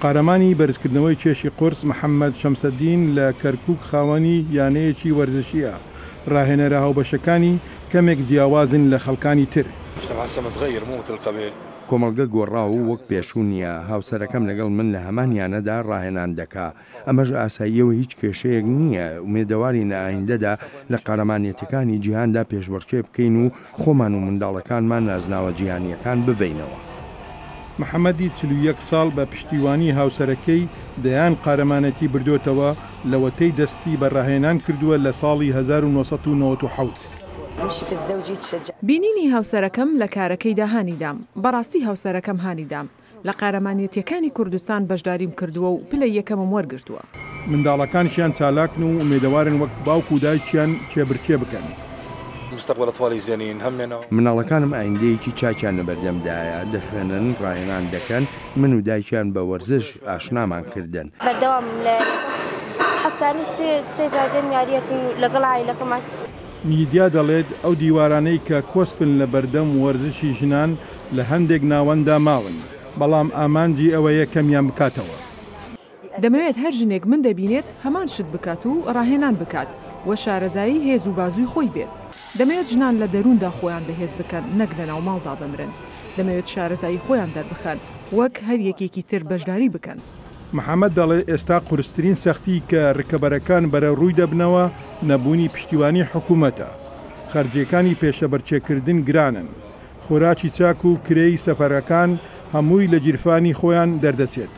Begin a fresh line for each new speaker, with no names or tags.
قارەمانی بەرزکردنەوەی کێشی قورس محەممەد شەمسەدین لە کەرکووک خاوەنی یانەیەکی وەرزشیە ڕاهێنەرە هاوبەشەکانی کەمێک جیاوازن لە خەڵکانی تر.
کۆمەڵگە گۆڕاو و وەک پێشوو نییە هاوسەرەکەم لەگەڵ من لە هەمانیانەدا ڕاهێنان دەکا ئەمەش ئاساییەوە هیچ کێشەیەک نییە ومێدەواری نائیندەدا لە قارەمانیەتەکانی جیهاندا پێشبڕکێ بکەین و خۆمان و منداڵەکانمان نازناوە جیهانیەکان ببینەوە.
محەممەدی 41 ساڵ بە پشتیوانی هاوسەرەکەی دەیان قارەمانەتی بردوێتەوە لەوەتەی دەستی بە ڕاهێنان کردووە لە ساڵی 1997.
بینینی هاوسەرەکەم لە کارەکەی داهانیدام بەڕاستی هاوسەرەکەم هانیدام لە قارەمانیەتیەکانی کوردستان بەشداریم کردووە و پلە یەکەمم وەرگرتووە.
منداڵەکانشیان چالاکن و ئومێدەوارن وەک باوک و دایکیان کێبرکێ بکەن.
مناڵەکانم ئایندەیەکی چاکیان لەبەردەمدایە دەخوێنن ڕاهێنان دەکەن من و دایکیان بە وەرزش ئاشنامان کردن.
بەردەوام لە هەفتانی سێ جادەم یاریەکەین لەگەڵ عایلەکەمان.
میدیا دەڵێت ئەو دیوارانەی کە کۆسپن لە بەردەم وەرزشی ژنان لە هەندێک ناوەندا ماون بەڵام ئامانجی ئەوەیە کەمیان بکاتەوە.
دەمەوێت هەر ژنێک من دەبینێت هەمان شت بکات و ڕاهێنان بکات وە شارەزایی هێز و بازووی خۆی بێت. دەمەوێت ژنان لە دەرووندا خۆیان بەهێز بکەن نەک لە ناو ماڵدا بمرن. دەمەوێت شارەزایی خۆیان دەربخەن وەک هەر یەکێکی تر بەشداری بکەن.
محەممەد دەڵێ ئێستا قورسترین سەختی کە ڕکەبەرەکان بەرە ڕووی دەبنەوە نەبوونی پشتیوانی حکوومەتە. خەرجیەکانی پێشەبەرچێکردن گرانن. خۆراکی چاک و کرێی سەفەرەکان هەمووی لە جیرفانی خۆیان دەردەچێت.